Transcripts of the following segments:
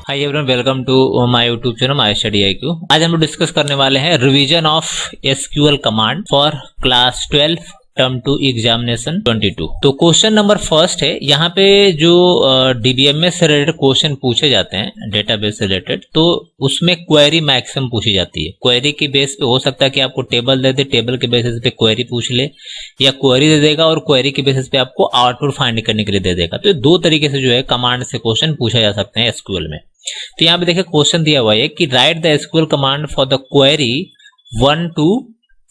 Hi everyone, welcome to my YouTube channel my study IQ। आज हम लोग discuss करने वाले हैं revision of SQL command for class 12 term 2 examination 22। तो क्वेश्चन नंबर फर्स्ट है, यहाँ पे जो DBMS से रिलेटेड क्वेश्चन पूछे जाते हैं डेटाबेस से रिलेटेड, तो उसमें क्वेरी मैक्सिमम पूछी जाती है। क्वेरी के बेस पे हो सकता है कि आपको टेबल दे दे, टेबल के बेसिस पे क्वेरी पूछ ले, या क्वेरी दे देगा और क्वेरी के बेसिस पे आपको आउटपुट फाइंड करने के लिए दे देगा। तो दो तरीके से जो है कमांड से क्वेश्चन पूछा जा सकते हैं SQL में। तो यहाँ पे देखिए क्वेश्चन दिया हुआ है कि right the SQL command for the query 1 to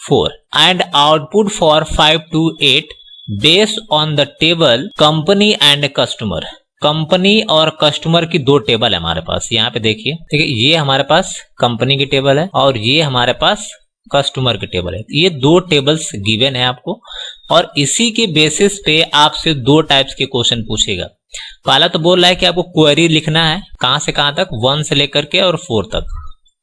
4 and output for 5 to 8 based on the table company and customer। Company और कस्टमर की दो टेबल है हमारे पास। यहाँ पे देखिए, ठीक है, ये हमारे पास कंपनी की टेबल है और ये हमारे पास कस्टमर की टेबल है। ये दो टेबल्स गिवन है आपको, और इसी के बेसिस पे आपसे दो टाइप्स के क्वेश्चन पूछेगा। पहला तो बोल रहा है कि आपको क्वेरी लिखना है, कहां से कहां तक, 1 से लेकर के और 4 तक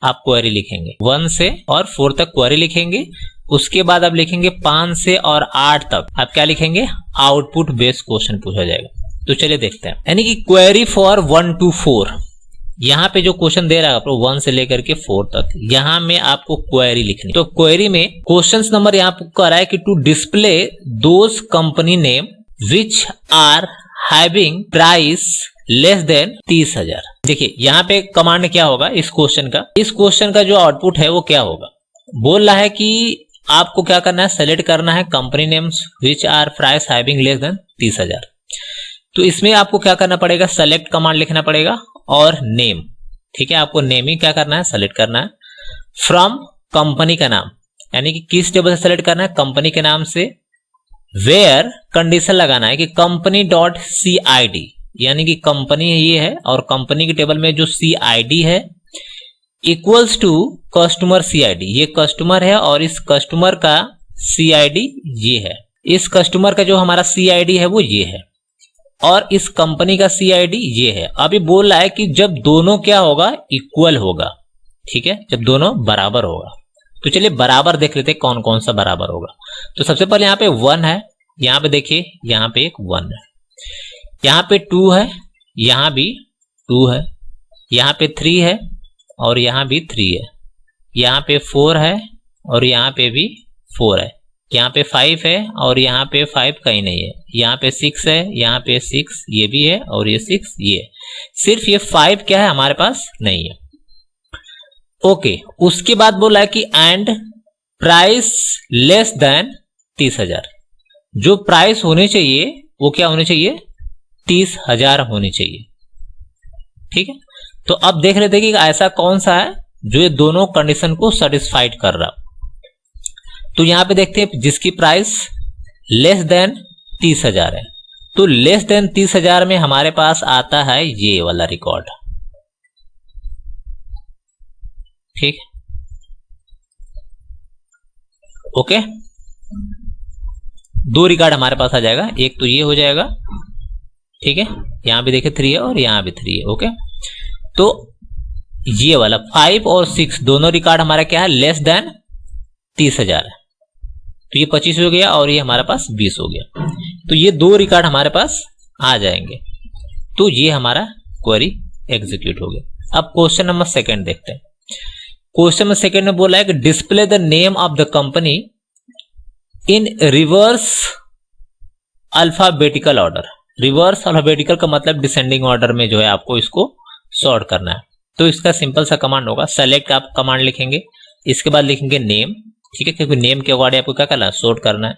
आप क्वेरी लिखेंगे। 1 से और 4 तक क्वेरी लिखेंगे। उसके बाद आप लिखेंगे 5 से और 8 तक आप क्या लिखेंगे, आउटपुट बेस्ड क्वेश्चन पूछा जाएगा। तो चलिए देखते हैं, यानी कि क्वेरी फॉर 1 to 4। यहाँ पे जो क्वेश्चन दे रहा है आपको 1 से लेकर के 4 तक, यहाँ में आपको क्वेरी लिखनी। तो क्वेरी में क्वेश्चन नंबर यहाँ पे कह रहा है कि to display those company name which are having price less than 30,000। देखिए यहाँ पे कमांड क्या होगा इस क्वेश्चन का, इस क्वेश्चन का जो आउटपुट है वो क्या होगा। बोल रहा है कि आपको क्या करना है, सेलेक्ट करना है company names which are price having less than 30,000। तो इसमें आपको क्या करना पड़ेगा, सेलेक्ट कमांड लिखना पड़ेगा और नेम, ठीक है, आपको नेम ही क्या करना है, सेलेक्ट करना है। फ्रॉम कंपनी का नाम, यानी कि किस टेबल से सेलेक्ट करना है, कंपनी के नाम से। वेयर कंडीशन लगाना है कि कंपनी डॉट CID, यानी कि कंपनी ये है और कंपनी की टेबल में जो CID है इक्वल्स टू कस्टमर CID, ये कस्टमर है और इस कस्टमर का CID ये है, इस कस्टमर का जो हमारा CID है वो ये है और इस कंपनी का CID ये है। अभी बोल रहा है कि जब दोनों क्या होगा, इक्वल होगा, ठीक है, जब दोनों बराबर होगा। तो चलिए बराबर देख लेते हैं कौन कौन सा बराबर होगा। तो सबसे पहले यहाँ पे 1 है, यहाँ पे देखिए यहाँ पे एक 1 है, यहाँ पे 2 है, यहाँ भी 2 है, यहाँ पे 3 है और यहाँ भी 3 है, यहाँ पे 4 है और यहाँ पे भी 4 है, यहाँ पे 5 है और यहाँ पे 5 कहीं नहीं है, यहाँ पे 6 है, यहाँ पे 6 ये भी है और ये 6 ये है। सिर्फ ये 5 क्या है हमारे पास नहीं है। ओके, उसके बाद बोला है कि एंड प्राइस लेस देन 30,000। जो प्राइस होने चाहिए वो क्या होने चाहिए, 30,000 होनी चाहिए, ठीक है। तो अब देख लेते हैं कि ऐसा कौन सा है जो ये दोनों कंडीशन को सेटिस्फाइड कर रहा। तो यहां पे देखते हैं जिसकी प्राइस लेस देन 30,000 है, तो लेस देन 30,000 में हमारे पास आता है ये वाला रिकॉर्ड, ठीक, ओके। दो रिकॉर्ड हमारे पास आ जाएगा, एक तो ये हो जाएगा, ठीक है, यहां भी देखिए 3 है और यहां भी 3 है, ओके। तो ये वाला 5 और 6 दोनों रिकॉर्ड हमारा क्या है, लेस देन 30,000 है। तो ये 25 हो गया और ये हमारे पास 20 हो गया। तो ये दो रिकॉर्ड हमारे पास आ जाएंगे। तो ये हमारा क्वेरी एग्जीक्यूट हो गया। अब क्वेश्चन नंबर सेकंड देखते हैं। क्वेश्चन नंबर सेकंड में बोला है कि display the name of the company in reverse alphabetical order. Reverse alphabetical का मतलब डिसेंडिंग ऑर्डर में जो है आपको इसको सॉर्ट करना है। तो इसका सिंपल सा कमांड होगा, सेलेक्ट आप कमांड लिखेंगे, इसके बाद लिखेंगे नेम, ठीक है, क्योंकि नेम के अकॉर्डिंग आपको क्या करना है, सॉर्ट करना है।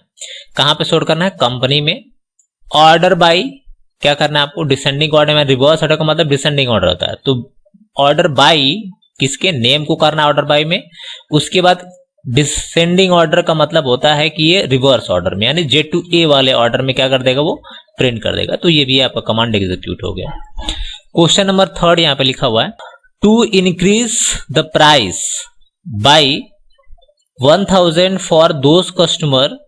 कहां पे सॉर्ट करना है, कंपनी में। ऑर्डर बाय क्या करना है आपको, डिसेंडिंग ऑर्डर में। रिवर्स ऑर्डर का मतलब डिसेंडिंग ऑर्डर होता है, तो ऑर्डर बाय किसके, नेम को करना ऑर्डर बाय में। उसके बाद डिसेंडिंग ऑर्डर का मतलब होता है कि ये रिवर्स ऑर्डर में, यानी J to A वाले ऑर्डर में क्या कर देगा, वो प्रिंट कर देगा। तो ये भी आपका कमांड एग्जीक्यूट हो गया। क्वेश्चन नंबर थर्ड यहाँ पे लिखा हुआ है, to increase the price by 1,000 for those customer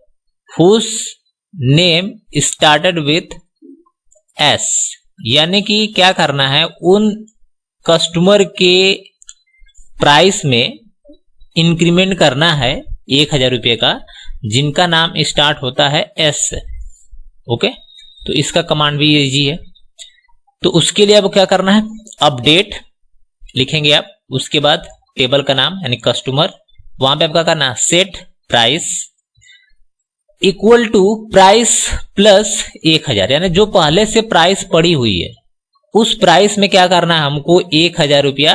whose name started with S। यानी कि क्या करना है, उन कस्टमर के प्राइस में इंक्रीमेंट करना है 1,000 रुपये का जिनका नाम स्टार्ट होता है S से, ओके। तो इसका कमांड भी इजी है। तो उसके लिए अब क्या करना है, अपडेट लिखेंगे आप, उसके बाद टेबल का नाम यानी कस्टमर, वहां पे आपका करना set price equal to price plus 1000, यानी जो पहले से प्राइस पड़ी हुई है उस प्राइस में क्या करना है, हमको 1000 रुपया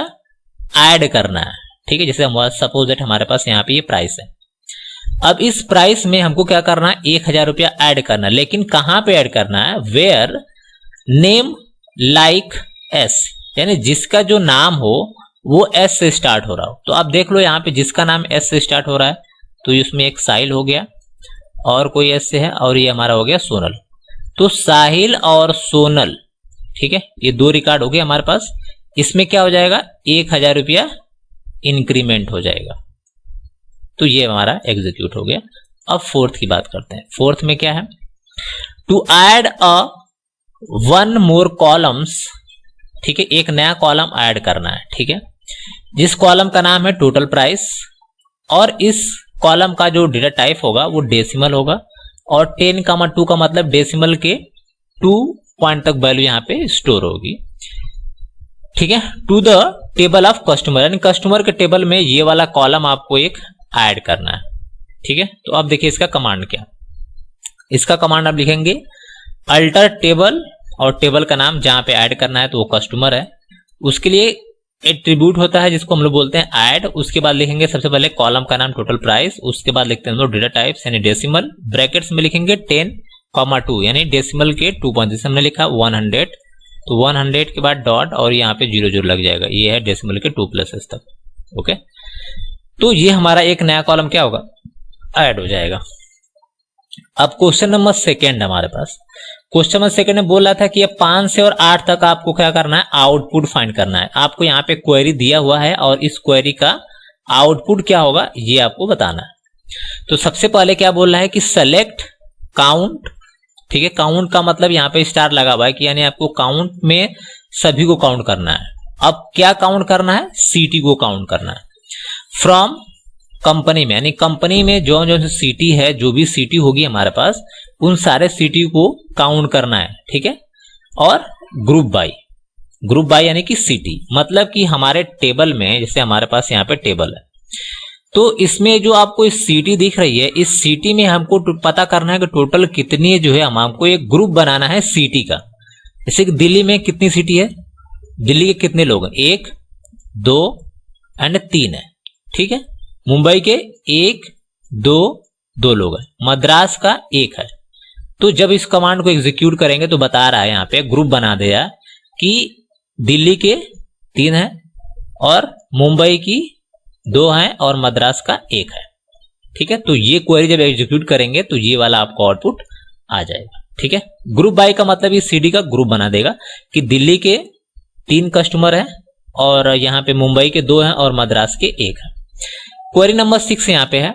ऐड करना है। ठीक है, जैसे हम सपोज दैट हमारे पास यहाँ पे ये प्राइस है, अब इस प्राइस में हमको क्या करना है, 1000 रुपया ऐड करना है। लेकिन कहां पे ऐड करना है, वेयर नेम लाइक एस, यानी जिसका जो नाम हो वो एस से स्टार्ट हो रहा हो। तो आप देख लो यहाँ पे जिसका नाम एस से स्टार्ट हो रहा है, तो इसमें एक साहिल हो गया और कोई एस से है, और ये हमारा हो गया सोनल। तो साहिल और सोनल, ठीक है, ये 2 रिकॉर्ड हो गए हमारे पास। इसमें क्या हो जाएगा, 1000 रुपया इंक्रीमेंट हो जाएगा। तो ये हमारा एग्जीक्यूट हो गया। अब फोर्थ की बात करते हैं। फोर्थ में क्या है, to add a 1 more columns, ठीक है, एक नया कॉलम ऐड करना है। ठीक है, जिस कॉलम का नाम है टोटल प्राइस, और इस कॉलम का जो डेटा टाइप होगा वो डेसिमल होगा, और 10,2 का मतलब डेसिमल के 2 पॉइंट तक वैल्यू यहाँ पे स्टोर होगी। ठीक है, to the table of customer, यानी कस्टमर के टेबल में ये वाला कॉलम आपको एक ऐड करना है। ठीक है, तो अब देखिए इसका कमांड क्या, इसका कमांड आप लिखेंगे अल्टर टेबल, और टेबल का नाम जहां पे ऐड करना है तो वो कस्टमर है, उसके लिए एट्रीब्यूट होता है जिसको हम लोग बोलते हैं ऐड। उसके बाद लिखेंगे सबसे पहले कॉलम का नाम टोटल प्राइस, उसके बाद लिखते हैं हम लोग डेटा टाइप्स यानी डेसिमल, ब्रैकेट्स में लिखेंगे 10,2 यानी डेसिमल के 2 पॉइंट, जैसे हमने लिखा 100, तो 100 के बाद डॉट और यहाँ पे 00 लग जाएगा, ये है डेसिमल के 2 प्लसेस तक। ओके, तो ये हमारा एक नया कॉलम क्या होगा, ऐड हो जाएगा। अब क्वेश्चन नंबर 2 हमारे पास, क्वेश्चन नंबर 2 में बोल रहा था कि 5 से और 8 तक आपको क्या करना है, आउटपुट फाइंड करना है। आपको यहाँ पे क्वेरी दिया हुआ है और इस क्वेरी का आउटपुट क्या होगा ये आपको बताना है। तो सबसे पहले क्या बोल रहा है कि सेलेक्ट काउंट, ठीक है, काउंट का मतलब यहाँ पे स्टार लगा हुआ है कि यानी आपको काउंट में सभी को काउंट करना है। अब क्या काउंट करना है, सीटी को काउंट करना है। फ्रॉम कंपनी में, यानी कंपनी में जो जो सीटी है, जो भी सीटी होगी हमारे पास, उन सारे सीटी को काउंट करना है। ठीक है, और ग्रुप बाय, ग्रुप बाय यानी कि सीटी, मतलब कि हमारे टेबल में, जैसे हमारे पास यहाँ पे टेबल है, तो इसमें जो आपको इस सीटी दिख रही है, इस सीटी में हमको पता करना है कि टोटल कितनी जो है, हमको एक ग्रुप बनाना है सीटी का। जैसे कि दिल्ली में कितनी सीटी है, दिल्ली के कितने लोग हैं, 1, 2 एंड 3 है। ठीक है, मुंबई के 1, 2 लोग हैं, मद्रास का 1 है। तो जब इस कमांड को एग्जीक्यूट करेंगे तो बता रहा है यहाँ पे ग्रुप बना दिया कि दिल्ली के 3 है और मुंबई की 2 है और मद्रास का 1 है। ठीक है, तो ये क्वेरी जब एग्जीक्यूट करेंगे तो ये वाला आपको आउटपुट आ जाएगा। ठीक है, ग्रुप बाय का मतलब इस सीडी का ग्रुप बना देगा कि दिल्ली के 3 कस्टमर है और यहाँ पे मुंबई के 2 हैं और मद्रास के 1 है। क्वेरी नंबर 6 यहाँ पे है,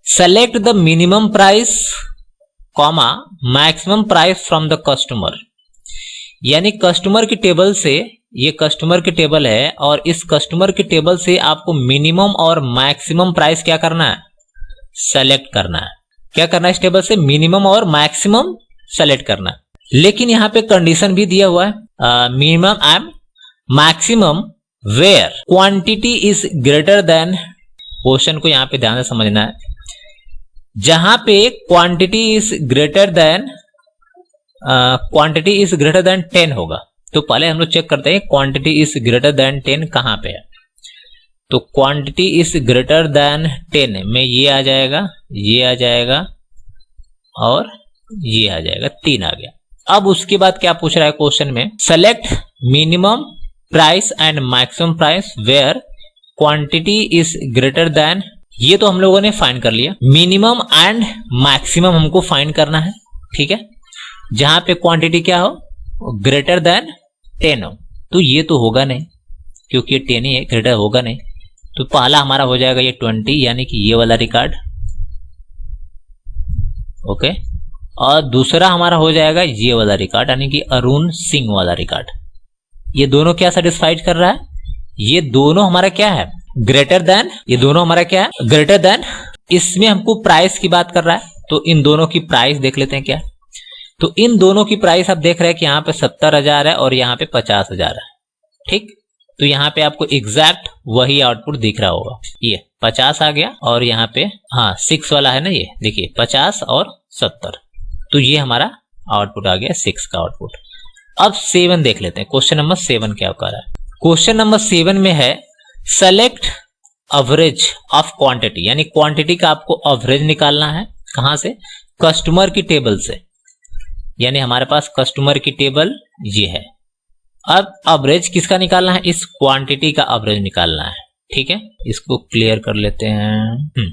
select the minimum price comma maximum price from the customer, यानी कस्टमर के टेबल से, ये कस्टमर के टेबल है और इस कस्टमर के टेबल से आपको मिनिमम और मैक्सिमम प्राइस क्या करना है, सेलेक्ट करना है। क्या करना है, इस टेबल से मिनिमम और मैक्सिमम सेलेक्ट करना है। लेकिन यहाँ पे कंडीशन भी दिया हुआ है, minimum and maximum where quantity is greater than, question को यहाँ पे ध्यान से समझना है, जहां पे क्वांटिटी इज ग्रेटर देन 10 होगा। तो पहले हम लोग चेक करते हैं क्वांटिटी इज ग्रेटर देन 10 कहां पे है। तो क्वांटिटी इज ग्रेटर देन 10 में ये आ जाएगा, ये आ जाएगा और ये आ जाएगा, 3 आ गया। अब उसके बाद क्या पूछ रहा है क्वेश्चन में, select minimum price and maximum price where quantity is greater than, ये तो हम लोगों ने फाइंड कर लिया। मिनिमम एंड मैक्सिमम हमको फाइंड करना है। ठीक है, जहां पे क्वांटिटी क्या हो, ग्रेटर देन 10 हो। तो ये तो होगा नहीं क्योंकि ये 10 ही है, ग्रेटर होगा नहीं। तो पहला हमारा हो जाएगा ये 20 यानी कि ये वाला रिकॉर्ड। ओके, और दूसरा हमारा हो जाएगा ये वाला रिकॉर्ड यानी कि अरुण सिंह वाला रिकॉर्ड। ये दोनों क्या सेटिस्फाइड कर रहा है, ये दोनों हमारा क्या है, ग्रेटर देन, ये दोनों हमारा क्या है, ग्रेटर देन। इसमें हमको प्राइस की बात कर रहा है तो इन दोनों की प्राइस देख लेते हैं क्या। तो इन दोनों की प्राइस आप देख रहे हैं कि यहाँ पे 70,000 है और यहाँ पे 50,000 है। ठीक, तो यहाँ पे आपको एग्जैक्ट वही आउटपुट दिख रहा होगा। ये 50 आ गया और यहाँ पे 6 वाला है ना, ये देखिए 50 और 70, तो ये हमारा आउटपुट आ गया 6 का आउटपुट। अब 7 देख लेते हैं, क्वेश्चन नंबर 7 क्या कर रहा है। क्वेश्चन नंबर 7 में है सेलेक्ट एवरेज ऑफ क्वांटिटी, यानी क्वांटिटी का आपको एवरेज निकालना है। कहां से? कस्टमर की टेबल से, यानी हमारे पास कस्टमर की टेबल ये है। अब एवरेज किसका निकालना है? इस क्वांटिटी का एवरेज निकालना है। ठीक है, इसको क्लियर कर लेते हैं।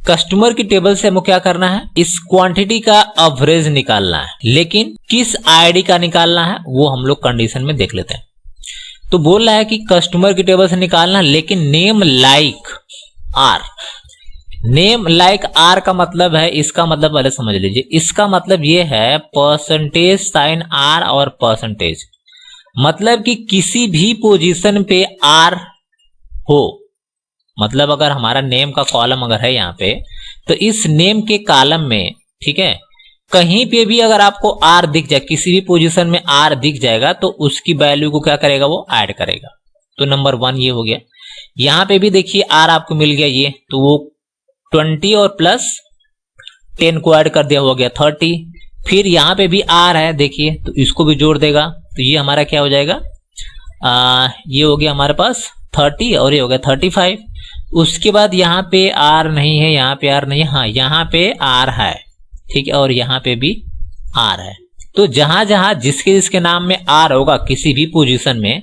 कस्टमर की टेबल से हमको क्या करना है? इस क्वांटिटी का एवरेज निकालना है, लेकिन किस आईडी का निकालना है वो हम लोग कंडीशन में देख लेते हैं। तो बोल रहा है कि कस्टमर की टेबल से निकालना, लेकिन name like R. Name like R का मतलब है, इसका मतलब पहले समझ लीजिए। इसका मतलब ये है परसेंटेज साइन आर और परसेंटेज, मतलब कि किसी भी पोजीशन पे आर हो, मतलब अगर हमारा नेम का कॉलम अगर है यहाँ पे, तो इस नेम के कॉलम में, ठीक है, कहीं पे भी अगर आपको आर दिख जाए, किसी भी पोजीशन में आर दिख जाएगा, तो उसकी वैल्यू को क्या करेगा? वो ऐड करेगा। तो नंबर 1 ये हो गया। यहाँ पे भी देखिए आर आपको मिल गया ये, तो वो 20 और प्लस 10 को ऐड कर दिया, हो गया 30। फिर यहाँ पे भी आर है देखिए, तो इसको भी जोड़ देगा, तो ये हमारा क्या हो जाएगा? ये हो गया हमारे पास 30 और ये हो गया 35। उसके बाद यहाँ पे आर नहीं है, यहाँ पे आर नहीं है, हाँ यहाँ पे आर है, ठीक है, और यहाँ पे भी आर है। तो जहां जहां जिसके जिसके नाम में आर होगा किसी भी पोजीशन में,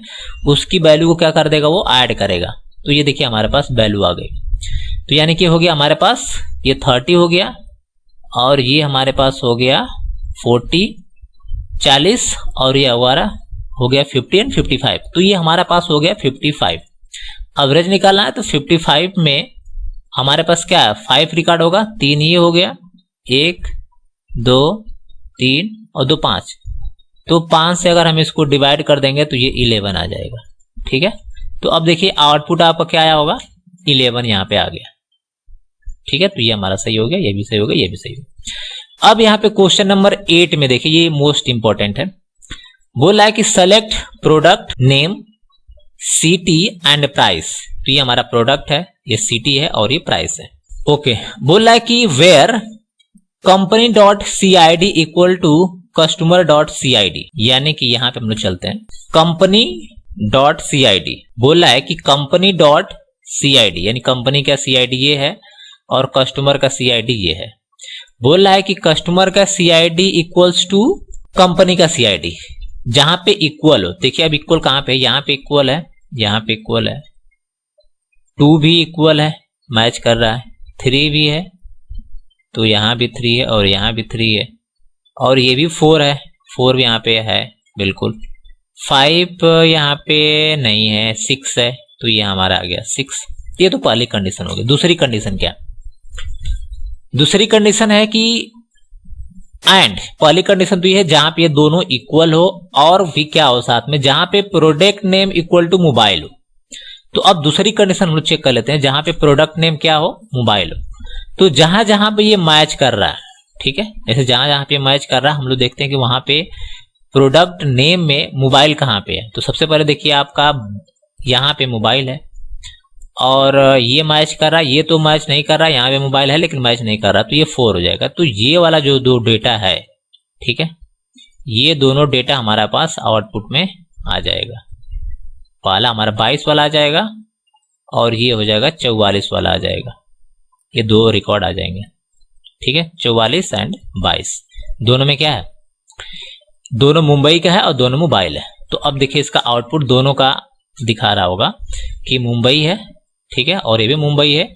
उसकी वैल्यू को क्या कर देगा? वो ऐड करेगा। तो ये देखिए हमारे पास वैल्यू आ गई। तो यानी कि हो गया हमारे पास ये 30 हो गया, और ये हमारे पास हो गया 40 और ये हमारा हो गया 50 एंड 55। तो ये हमारे पास हो गया 55। एवरेज निकालना है, तो 55 में हमारे पास क्या है? 5 रिकॉर्ड होगा, 3 ये हो गया, 1 2 3 और 2 5। तो 5 से अगर हम इसको डिवाइड कर देंगे तो ये 11 आ जाएगा। ठीक है, तो अब देखिए आउटपुट आपका क्या आया होगा? 11 यहाँ पे आ गया। ठीक है, तो ये हमारा सही हो गया, ये भी सही हो गया, ये भी सही हो गया। अब यहाँ पे क्वेश्चन नंबर 8 में देखिए, ये मोस्ट इंपॉर्टेंट है। बोला है कि select product name, city and price. तो ये हमारा प्रोडक्ट है, ये सिटी है और ये प्राइस है। ओके, बोला है कि where company dot C I D equal to customer dot C I D, यानी कि यहाँ पे हम लोग चलते हैं company dot C I D. बोला है कि company dot C I D, यानी कंपनी का सी आई डी ये है और कस्टमर का सी आई डी ये है। बोल रहा है कि कस्टमर का C I D equals to company का सी आई डी, जहां पे इक्वल हो। देखिए अब इक्वल कहां पे? यहाँ पे इक्वल है, यहाँ पे इक्वल है, 2 भी इक्वल है, मैच कर रहा है, 3 भी है, तो यहाँ भी 3 है और यहाँ भी 3 है, और ये भी 4 है, 4 भी यहाँ पे है बिल्कुल। 5 यहाँ पे नहीं है, 6 है, तो ये हमारा आ गया 6। ये तो पहली कंडीशन हो गई। दूसरी कंडीशन क्या? दूसरी कंडीशन है कि एंड, पहली कंडीशन तो ये है जहां पे ये दोनों इक्वल हो, और भी क्या हो साथ में, जहां पे product name equal to mobile हो। तो अब दूसरी कंडीशन हम लोग चेक कर लेते हैं, जहां पे प्रोडक्ट नेम क्या हो? मोबाइल हो। तो जहां जहां पे ये मैच कर रहा है, ठीक है, जैसे जहां जहां पे मैच कर रहा है, हम लोग देखते हैं कि वहां पे प्रोडक्ट नेम में मोबाइल कहां पे है। तो सबसे पहले देखिए आपका यहाँ पे मोबाइल है, और ये मैच कर रहा है, ये तो मैच नहीं कर रहा है, यहाँ पे मोबाइल है लेकिन मैच नहीं कर रहा, तो ये 4 हो जाएगा। तो ये वाला जो 2 डेटा है, ठीक है, ये दोनों डेटा हमारे पास आउटपुट में आ जाएगा। पहला हमारा 22 वाला आ जाएगा, और ये हो जाएगा 44 वाला आ जाएगा। ये 2 रिकॉर्ड आ जाएंगे, ठीक है, 44 एंड 22। दोनों में क्या है? दोनों मुंबई का है और दोनों मोबाइल है। तो अब देखिए इसका आउटपुट दोनों का दिखा रहा होगा कि मुंबई है, ठीक है, और ये भी मुंबई है,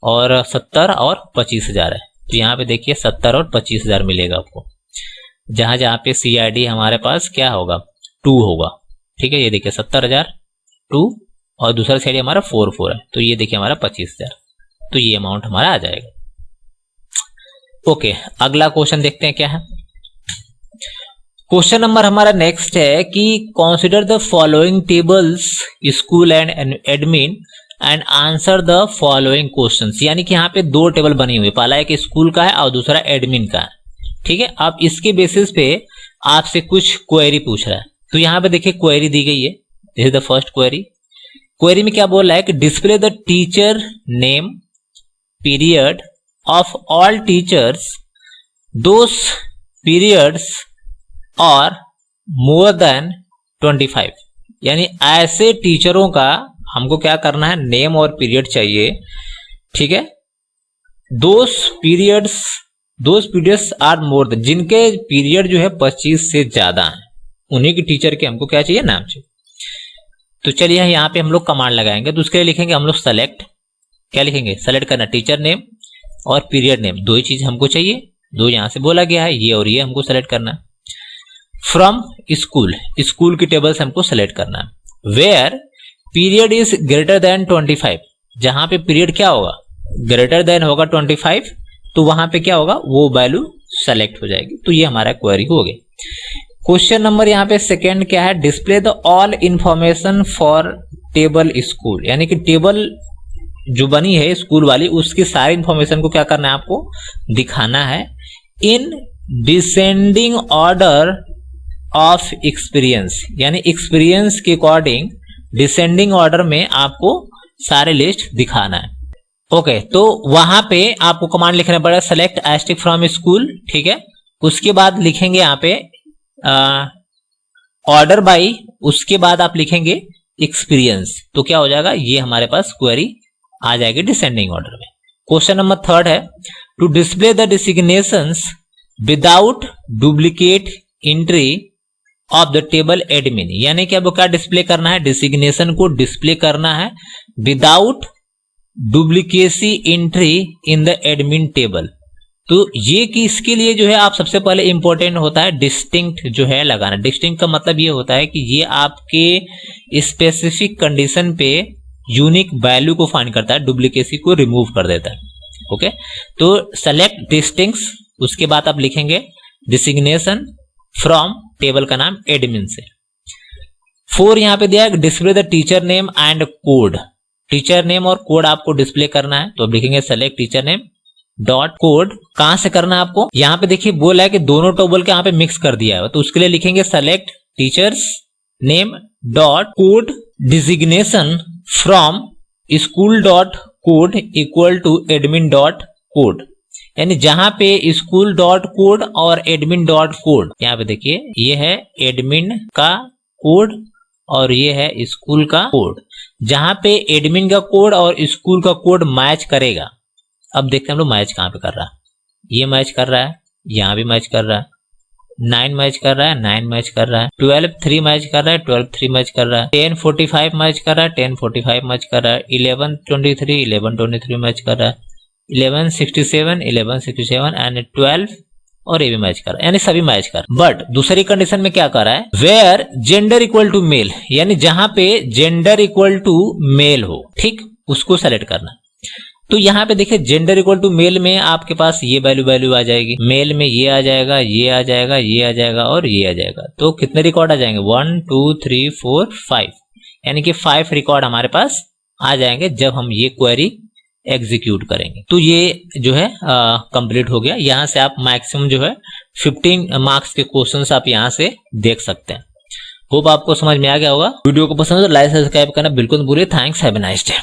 और 70 और 25,000 है। तो यहाँ पे देखिए 70 और 25,000 मिलेगा आपको, जहां जहां पे सीआईडी हमारे पास क्या होगा? 2 होगा। ठीक है, ये देखिए 70,000 2, और दूसरा साइड हमारा 4 है, तो ये देखिए हमारा 25,000। तो ये अमाउंट हमारा आ जाएगा। ओके, अगला क्वेश्चन देखते हैं क्या है। क्वेश्चन नंबर हमारा नेक्स्ट है कि consider the following tables school and admin and answer the following questions. यानी कि यहाँ पे 2 टेबल बनी हुई है, पहला एक स्कूल का है और दूसरा एडमिन का है। ठीक है, आप इसके बेसिस पे आपसे कुछ क्वेरी पूछ रहा है। तो यहाँ पे देखिए क्वेरी दी गई है, this is the first query, query में क्या बोल रहा है कि display the teacher name period of all teachers those periods और मोर देन 25। यानी ऐसे टीचरों का हमको क्या करना है, नेम और पीरियड चाहिए, ठीक है। दोस पीरियड्स आर मोर देन, जिनके पीरियड जो है 25 से ज्यादा है, उन्हीं की टीचर के हमको क्या चाहिए, नाम चाहिए। तो चलिए यहाँ पे हम लोग कमांड लगाएंगे। तो उसके लिए लिखेंगे हम लोग सेलेक्ट, क्या लिखेंगे, सेलेक्ट करना टीचर नेम और पीरियड नेम, दो ही चीज हमको चाहिए, दो यहाँ से बोला गया है, ये और ये हमको सेलेक्ट करना है। फ्रॉम स्कूल की टेबल से हमको सेलेक्ट करना है। Where period is greater than 25, जहां पे पीरियड क्या होगा, ग्रेटर देन होगा 25, तो वहां पे क्या होगा, वो वैल्यू सेलेक्ट हो जाएगी। तो ये हमारा क्वेरी हो गया। क्वेश्चन नंबर यहाँ पे सेकेंड क्या है, display the all information for table school, यानी कि टेबल जो बनी है स्कूल वाली, उसकी सारी इंफॉर्मेशन को क्या करना है, आपको दिखाना है in descending order of experience, यानी एक्सपीरियंस के अकॉर्डिंग डिसेंडिंग ऑर्डर में आपको सारे लिस्ट दिखाना है। ओके, तो वहां पे आपको कमांड लिखना पड़ेगा सेलेक्ट एस्टिक फ्रॉम स्कूल, ठीक है। उसके बाद लिखेंगे यहाँ पे ऑर्डर बाय, उसके बाद आप लिखेंगे एक्सपीरियंस, तो क्या हो जाएगा, ये हमारे पास क्वेरी आ जाएगी डिसेंडिंग ऑर्डर में। क्वेश्चन नंबर थर्ड है to display the designations without duplicate entry of the table admin, यानी कि आपको क्या डिस्प्ले करना है, डिजिग्नेशन को डिस्प्ले करना है without duplicacy entry in the admin table. तो ये कि इसके लिए जो है आप सबसे पहले इंपॉर्टेंट होता है डिस्टिंक्ट जो है लगाना। डिस्टिंक्ट का मतलब ये होता है कि ये आपके स्पेसिफिक कंडीशन पे यूनिक वैल्यू को फाइंड करता है, डुप्लीकेसी को रिमूव कर देता है। ओके, तो सेलेक्ट डिस्टिंक्ट्स, उसके बाद आप लिखेंगे डिजिग्नेशन फ्रॉम टेबल का नाम एडमिन से। 4 यहाँ पे दिया है display the teacher name and code, teacher name और कोड आपको डिस्प्ले करना है। तो अब लिखेंगे select teacher name dot code, कहां से करना है आपको, यहाँ पे देखिए बोला है कि दोनों टेबल के यहाँ पे मिक्स कर दिया है, तो उसके लिए लिखेंगे select teachers name dot code designation from school dot code equal to admin dot code, यानी जहां पे स्कूल डॉट कोड और एडमिन डॉट कोड, यहाँ पे देखिए ये है एडमिन का कोड और ये है स्कूल का कोड, जहां पे एडमिन का कोड और स्कूल का कोड मैच करेगा। अब देखते हैं हम लोग मैच कहां पे कर रहा है, ये मैच कर रहा है, यहाँ भी मैच कर रहा है, 9 मैच कर रहा है, 9 मैच कर रहा है, 12 3 मैच कर रहा है, 12 3 मैच कर रहा है, 10 45 मैच कर रहा है, 10 45 मैच कर रहा है, 11 23 11 23 मैच कर रहा है, 11 67 11 67 एंड 12 और ये भी मैच कर रहा है, यानी सभी मैच कर। बट दूसरी कंडीशन में क्या कर रहा है, where gender equal to male, यानी जहां पे जेंडर इक्वल टू मेल हो, ठीक, उसको सेलेक्ट करना। तो यहाँ पे देखिए जेंडर इक्वल टू मेल में आपके पास ये वैल्यू आ जाएगी, मेल में ये आ जाएगा, ये आ जाएगा, ये आ जाएगा और ये आ जाएगा। तो कितने रिकॉर्ड आ जाएंगे, 1 2 3 4 5, यानी कि 5 रिकॉर्ड हमारे पास आ जाएंगे जब हम ये क्वेरी एग्जीक्यूट करेंगे। तो ये जो है कंप्लीट हो गया। यहाँ से आप मैक्सिमम जो है 15 मार्क्स के क्वेश्चंस आप यहाँ से देख सकते हैं। होप आपको समझ में आ गया होगा। वीडियो को पसंद है तो लाइक सब्सक्राइब करना बिल्कुल न भूलिए। Thanks, have a nice day.